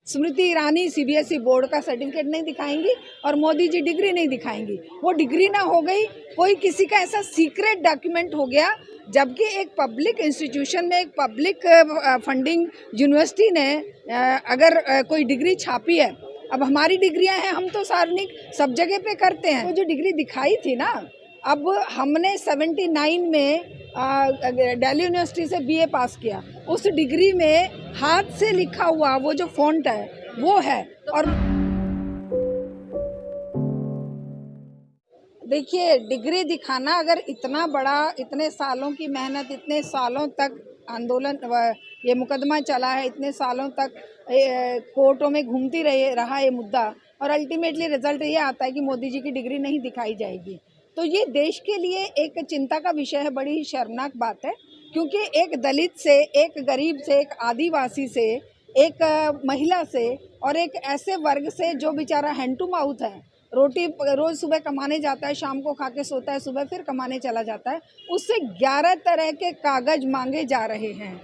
Smriti Irani CBSE board का certificate नहीं दिखाएंगी और मोदी जी डिग्री नहीं दिखाएंगी। वो डिग्री ना हो गई, कोई किसी का ऐसा सीक्रेट डॉक्यूमेंट हो गया, जबकि एक पब्लिक इंस्टीट्यूशन में एक पब्लिक फंडिंग यूनिवर्सिटी ने अगर कोई डिग्री छापी है। अब हमारी डिग्रियां हैं, हम तो सार्वजनिक सब जगह पे करते हैं। वो जो डिग्री दिखाई थी ना, अब हमने 79 में दिल्ली यूनिवर्सिटी से बीए पास किया, उस डिग्री में हाथ से लिखा हुआ वो जो फॉन्ट है वो है। और देखिए, डिग्री दिखाना अगर इतना बड़ा, इतने सालों की मेहनत, इतने सालों तक आंदोलन, ये मुकदमा चला है, इतने सालों तक कोर्टों में घूमती रहा ये मुद्दा, और अल्टीमेटली रिजल्ट ये आता है कि मोदी जी की डिग्री नहीं दिखाई जाएगी। तो ये देश के लिए एक चिंता का विषय है, बड़ी ही शर्मनाक बात है, क्योंकि एक दलित से, एक गरीब से, एक आदिवासी से, एक महिला से और एक ऐसे वर्ग से जो बेचारा हैंड टू माउथ है, रोटी रोज़ सुबह कमाने जाता है, शाम को खा के सोता है, सुबह फिर कमाने चला जाता है, उससे 11 तरह के कागज मांगे जा रहे हैं।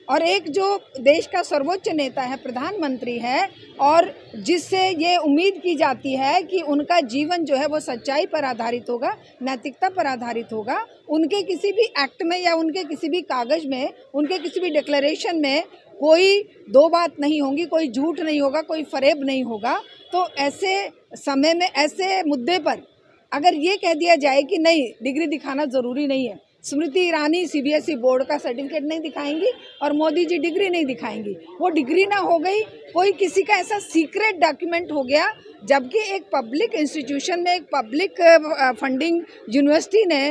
और एक जो देश का सर्वोच्च नेता है, प्रधानमंत्री है, और जिससे ये उम्मीद की जाती है कि उनका जीवन जो है वो सच्चाई पर आधारित होगा, नैतिकता पर आधारित होगा, उनके किसी भी एक्ट में या उनके किसी भी कागज में, उनके किसी भी डिक्लेरेशन में कोई दो बात नहीं होगी, कोई झूठ नहीं होगा, कोई फरेब नहीं होगा। तो ऐसे समय में, ऐसे मुद्दे पर अगर ये कह दिया जाए कि नहीं, डिग्री दिखाना ज़रूरी नहीं है, स्मृति ईरानी सीबीएसई बोर्ड का सर्टिफिकेट नहीं दिखाएंगी और मोदी जी डिग्री नहीं दिखाएंगी, वो डिग्री ना हो गई, कोई किसी का ऐसा सीक्रेट डॉक्यूमेंट हो गया, जबकि एक पब्लिक इंस्टीट्यूशन में एक पब्लिक फंडिंग यूनिवर्सिटी ने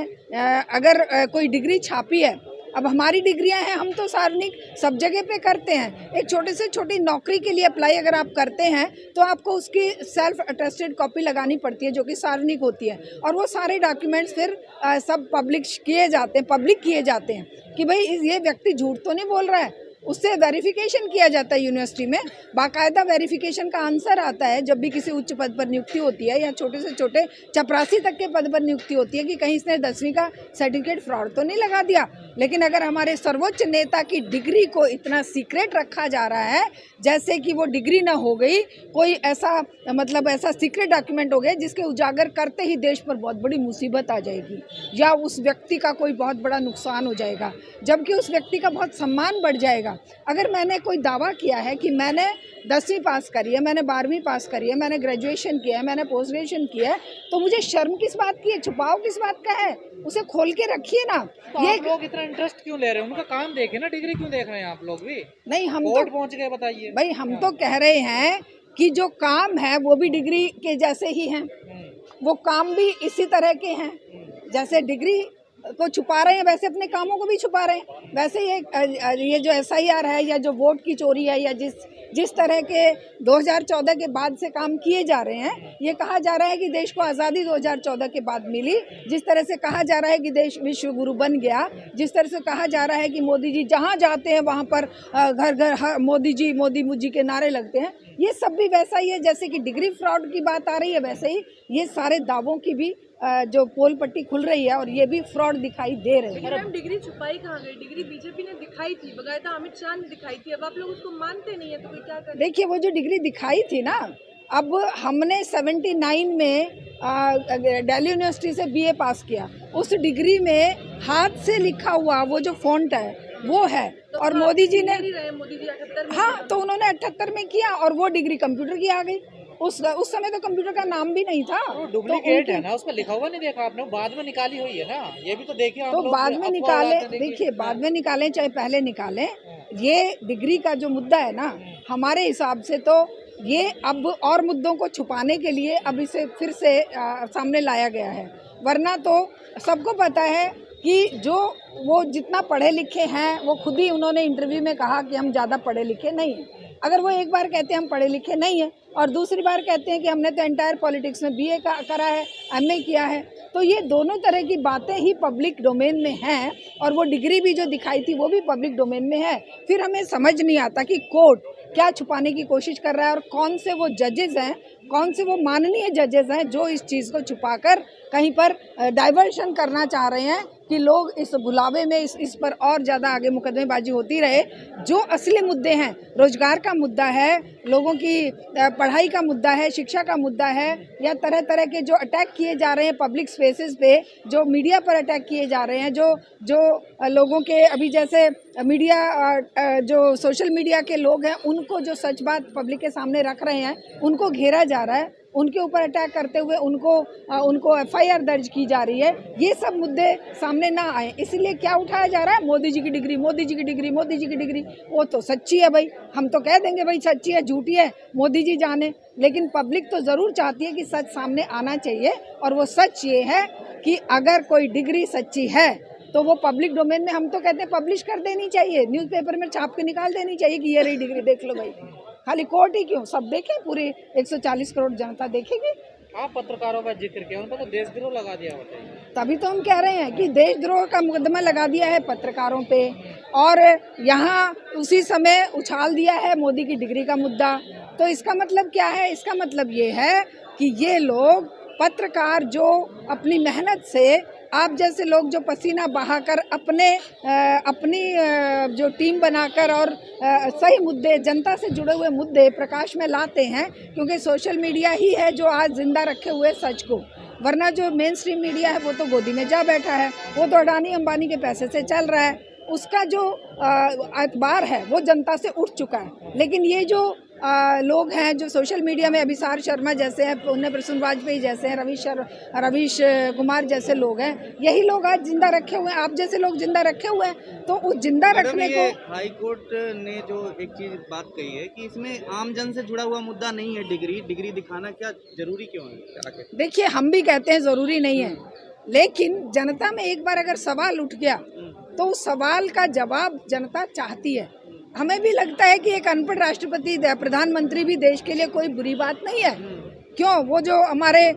अगर कोई डिग्री छापी है। अब हमारी डिग्रियां हैं, हम तो सार्वजनिक सब जगह पे करते हैं। एक छोटे से छोटी नौकरी के लिए अप्लाई अगर आप करते हैं तो आपको उसकी सेल्फ अटेस्टेड कॉपी लगानी पड़ती है, जो कि सार्वजनिक होती है, और वो सारे डॉक्यूमेंट्स फिर सब पब्लिक किए जाते हैं कि भाई ये व्यक्ति झूठ तो नहीं बोल रहा है। उससे वेरिफिकेशन किया जाता है यूनिवर्सिटी में, बाकायदा वेरिफिकेशन का आंसर आता है जब भी किसी उच्च पद पर नियुक्ति होती है या छोटे से छोटे चपरासी तक के पद पर नियुक्ति होती है कि कहीं इसने 10वीं का सर्टिफिकेट फ्रॉड तो नहीं लगा दिया। लेकिन अगर हमारे सर्वोच्च नेता की डिग्री को इतना सीक्रेट रखा जा रहा है, जैसे कि वो डिग्री ना हो गई, कोई ऐसा मतलब ऐसा सीक्रेट डॉक्यूमेंट हो गया जिसके उजागर करते ही देश पर बहुत बड़ी मुसीबत आ जाएगी या उस व्यक्ति का कोई बहुत बड़ा नुकसान हो जाएगा, जबकि उस व्यक्ति का बहुत सम्मान बढ़ जाएगा। अगर मैंने कोई दावा किया है कि मैंने 10वीं पास करी है, मैंने 12वीं पास करी है, मैंने ग्रेजुएशन किया है, मैंने पोस्ट ग्रेजुएशन किया है, तो मुझे शर्म किस बात की है, छुपाव किस बात का है? उसे खोल के रखिए ना। तो ये आप लोग इतना इंटरेस्ट क्यों ले रहे हैं? उनका काम देखे ना, डिग्री क्यों देख रहे हैं आप लोग भी? नहीं, हम कोर्ट तो पहुंच गए, बताइए भाई, हम तो कह रहे हैं कि जो काम है वो भी डिग्री के जैसे ही हैं, वो काम भी इसी तरह के हैं। जैसे डिग्री को छुपा रहे हैं, वैसे अपने कामों को भी छुपा रहे हैं। वैसे ये जो एसआईआर है या जो वोट की चोरी है या जिस तरह के 2014 के बाद से काम किए जा रहे हैं, ये कहा जा रहा है कि देश को आज़ादी 2014 के बाद मिली, जिस तरह से कहा जा रहा है कि देश विश्व गुरु बन गया, जिस तरह से कहा जा रहा है कि मोदी जी जहाँ जाते हैं वहाँ पर घर घर मोदी जी के नारे लगते हैं, ये सब भी वैसा ही है। जैसे कि डिग्री फ्रॉड की बात आ रही है, वैसे ही ये सारे दावों की भी जो पोल पट्टी खुल रही है और ये भी फ्रॉड दिखाई दे रहे हैं। मैम, डिग्री छुपाई कहाँ गई? डिग्री बीजेपी ने दिखाई थी, बकायदा अमित शाह ने दिखाई थी। अब आप लोग उसको मानते नहीं है तो फिर क्या करें? देखिए, वो जो डिग्री दिखाई थी ना, अब हमने 79 में दिल्ली यूनिवर्सिटी से बीए पास किया, उस डिग्री में हाथ से लिखा हुआ वो जो फॉन्ट है वो है। तो और मोदी जी ने, मोदी जी 78 में, हाँ, तो उन्होंने 78 में किया और वो डिग्री कंप्यूटर की आ गई। उस समय तो कंप्यूटर का नाम भी नहीं था। तो डुप्लीकेट है ना, उसमें लिखा हुआ नहीं देखा आपने? बाद में निकाली हुई है ना, ये भी तो देखिए आप तो लोग। बाद में निकाले, देखिए, बाद में निकालें चाहे पहले निकालें, ये डिग्री का जो मुद्दा है ना, हमारे हिसाब से तो ये अब और मुद्दों को छुपाने के लिए अब इसे फिर से सामने लाया गया है। वरना तो सबको पता है कि जो वो जितना पढ़े लिखे हैं, वो खुद ही उन्होंने इंटरव्यू में कहा कि हम ज़्यादा पढ़े लिखे नहीं हैं। अगर वो एक बार कहते हैं हम पढ़े लिखे नहीं हैं और दूसरी बार कहते हैं कि हमने तो एंटायर पॉलिटिक्स में बीए करा है, एमए किया है, तो ये दोनों तरह की बातें ही पब्लिक डोमेन में हैं और वो डिग्री भी जो दिखाई थी वो भी पब्लिक डोमेन में है। फिर हमें समझ नहीं आता कि कोर्ट क्या छुपाने की कोशिश कर रहा है और कौन से वो जजेस हैं, कौन से वो माननीय जजेस हैं जो इस चीज़ को छुपाकर कहीं पर डाइवर्शन करना चाह रहे हैं कि लोग इस बुलावे में इस पर और ज़्यादा आगे मुकदमेबाजी होती रहे। जो असली मुद्दे हैं, रोजगार का मुद्दा है, लोगों की पढ़ाई का मुद्दा है, शिक्षा का मुद्दा है, या तरह तरह के जो अटैक किए जा रहे हैं पब्लिक स्पेसेस पे, जो मीडिया पर अटैक किए जा रहे हैं, जो लोगों के अभी जैसे मीडिया जो सोशल मीडिया के लोग हैं उनको जो सच बात पब्लिक के सामने रख रहे हैं उनको घेरा जा रहा है, उनके ऊपर अटैक करते हुए उनको एफआईआर दर्ज की जा रही है। ये सब मुद्दे सामने ना आए, इसलिए क्या उठाया जा रहा है, मोदी जी की डिग्री, मोदी जी की डिग्री, मोदी जी की डिग्री। वो तो सच्ची है भाई, हम तो कह देंगे भाई सच्ची है झूठी है मोदी जी जाने, लेकिन पब्लिक तो ज़रूर चाहती है कि सच सामने आना चाहिए। और वो सच ये है कि अगर कोई डिग्री सच्ची है तो वो पब्लिक डोमेन में, हम तो कहते हैं पब्लिश कर देनी चाहिए, न्यूज़पेपर में छाप के निकाल देनी चाहिए कि ये रही डिग्री, देख लो भाई। खाली कोर्ट ही क्यों, सब देखें, पूरी 140 करोड़ जनता देखेगी। आप पत्रकारों का जिक्र किया, उनको तो देशद्रोह लगा दिया होता है। तभी तो हम कह रहे हैं कि देशद्रोह का मुकदमा लगा दिया है पत्रकारों पे, और यहाँ उसी समय उछाल दिया है मोदी की डिग्री का मुद्दा। तो इसका मतलब क्या है? इसका मतलब ये है कि ये लोग पत्रकार जो अपनी मेहनत से, आप जैसे लोग जो पसीना बहाकर अपनी जो टीम बनाकर और सही मुद्दे, जनता से जुड़े हुए मुद्दे प्रकाश में लाते हैं, क्योंकि सोशल मीडिया ही है जो आज जिंदा रखे हुए सच को, वरना जो मेन स्ट्रीम मीडिया है वो तो गोदी में जा बैठा है, वो तो अडानी अंबानी के पैसे से चल रहा है, उसका जो एतबार है वो जनता से उठ चुका है। लेकिन ये जो लोग हैं जो सोशल मीडिया में, अभिसार शर्मा जैसे हैं, पुण्य प्रसून वाजपेयी जैसे हैं, रवीश कुमार जैसे लोग हैं, यही लोग आज जिंदा रखे हुए हैं, आप जैसे लोग जिंदा रखे हुए हैं। तो उस जिंदा रखने को हाई कोर्ट ने जो एक चीज बात कही है कि इसमें आम जन से जुड़ा हुआ मुद्दा नहीं है, डिग्री दिखाना क्या जरूरी क्यों है? देखिए, हम भी कहते हैं जरूरी नहीं है, लेकिन जनता में एक बार अगर सवाल उठ गया तो उस सवाल का जवाब जनता चाहती है। हमें भी लगता है कि एक अनपढ़ राष्ट्रपति, प्रधानमंत्री भी देश के लिए कोई बुरी बात नहीं है। क्यों? वो जो हमारे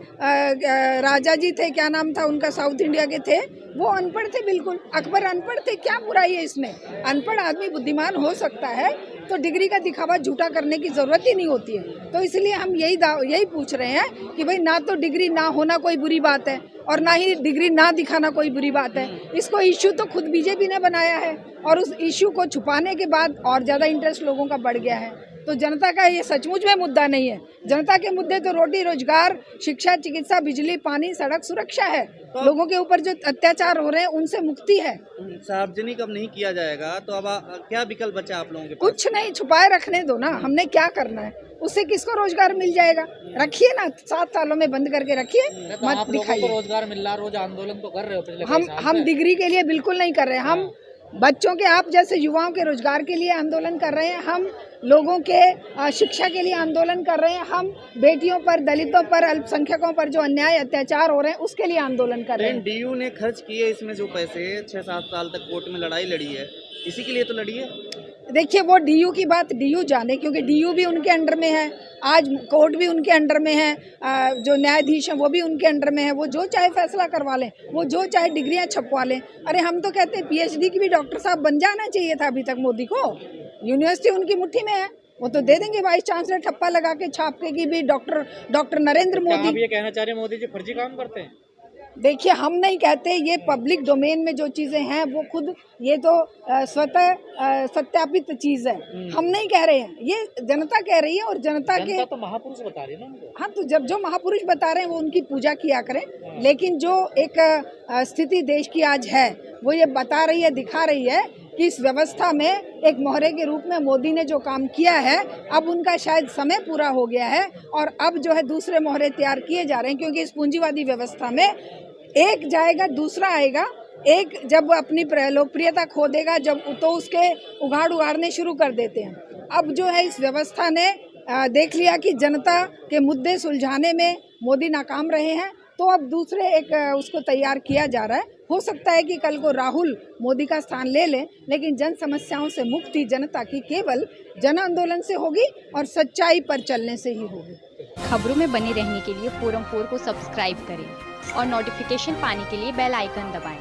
राजा जी थे, क्या नाम था उनका, साउथ इंडिया के थे, वो अनपढ़ थे, बिल्कुल अकबर अनपढ़ थे, क्या बुराई है इसमें? अनपढ़ आदमी बुद्धिमान हो सकता है, तो डिग्री का दिखावा झूठा करने की जरूरत ही नहीं होती है। तो इसलिए हम यही पूछ रहे हैं कि भाई, ना तो डिग्री ना होना कोई बुरी बात है और ना ही डिग्री ना दिखाना कोई बुरी बात है। इसको इश्यू तो खुद बीजेपी ने बनाया है, और उस इश्यू को छुपाने के बाद और ज़्यादा इंटरेस्ट लोगों का बढ़ गया है। तो जनता का ये सचमुच में मुद्दा नहीं है। जनता के मुद्दे तो रोटी, रोजगार, शिक्षा, चिकित्सा, बिजली, पानी, सड़क, सुरक्षा है। तो लोगों के ऊपर जो अत्याचार हो रहे हैं उनसे मुक्ति है। सार्वजनिक अब नहीं किया जाएगा, तो अब क्या विकल्प बचा आप लोगों के पास? कुछ नहीं, छुपाए रखने दो ना, हमने क्या करना है? उससे किसको रोजगार मिल जाएगा? रखिए ना, 7 सालों में बंद करके रखिए, मत दिखाइए। रोजगार मिल रहा, रोज आंदोलन तो कर रहे हो पिछले हम डिग्री के लिए बिल्कुल नहीं कर रहे हैं। हम बच्चों के, आप जैसे युवाओं के रोजगार के लिए आंदोलन कर रहे हैं, हम लोगों के शिक्षा के लिए आंदोलन कर रहे हैं, हम बेटियों पर, दलितों पर, अल्पसंख्यकों पर जो अन्याय अत्याचार हो रहे हैं उसके लिए आंदोलन कर रहे हैं। डीयू ने खर्च किए इसमें जो पैसे, 6-7 साल तक कोर्ट में लड़ाई लड़ी है, इसी के लिए तो लड़ी है। देखिए, वो डीयू की बात डीयू जाने, क्योंकि डीयू भी उनके अंडर में है, आज कोर्ट भी उनके अंडर में है, जो न्यायाधीश हैं वो भी उनके अंडर में है। वो जो चाहे फैसला करवा लें, वो जो चाहे डिग्रियां छपवा लें। अरे हम तो कहते हैं पीएचडी की भी डॉक्टर साहब बन जाना चाहिए था अभी तक मोदी को। यूनिवर्सिटी उनकी मुट्ठी में है, वो तो दे देंगे वाइस चांसलर ठप्पा लगा के, छाप के कि भी डॉक्टर नरेंद्र मोदी। आप ये कहना चाह रहे हैं मोदी जी फर्जी काम करते हैं? देखिए, हम नहीं कहते, ये पब्लिक डोमेन में जो चीज़ें हैं वो खुद, ये तो स्वतः सत्यापित चीज़ है। हम नहीं कह रहे हैं, ये जनता कह रही है, और जनता के तो महापुरुष बता रही है ना उनको। हाँ, तो जब जो महापुरुष बता रहे हैं वो उनकी पूजा किया करें, लेकिन जो एक स्थिति देश की आज है वो ये बता रही है, दिखा रही है कि इस व्यवस्था में एक मोहरे के रूप में मोदी ने जो काम किया है, अब उनका शायद समय पूरा हो गया है, और अब जो है दूसरे मोहरे तैयार किए जा रहे हैं। क्योंकि इस पूंजीवादी व्यवस्था में एक जाएगा दूसरा आएगा, एक जब अपनी लोकप्रियता खो देगा जब, तो उसके उगाड़ने शुरू कर देते हैं। अब जो है इस व्यवस्था ने देख लिया कि जनता के मुद्दे सुलझाने में मोदी नाकाम रहे हैं, तो अब दूसरे एक उसको तैयार किया जा रहा है। हो सकता है कि कल को राहुल मोदी का स्थान ले लें, लेकिन जन समस्याओं से मुक्ति जनता की केवल जन आंदोलन से होगी और सच्चाई पर चलने से ही होगी। खबरों में बने रहने के लिए फोरम 4 को सब्सक्राइब करें और नोटिफिकेशन पाने के लिए बेल आइकन दबाएं।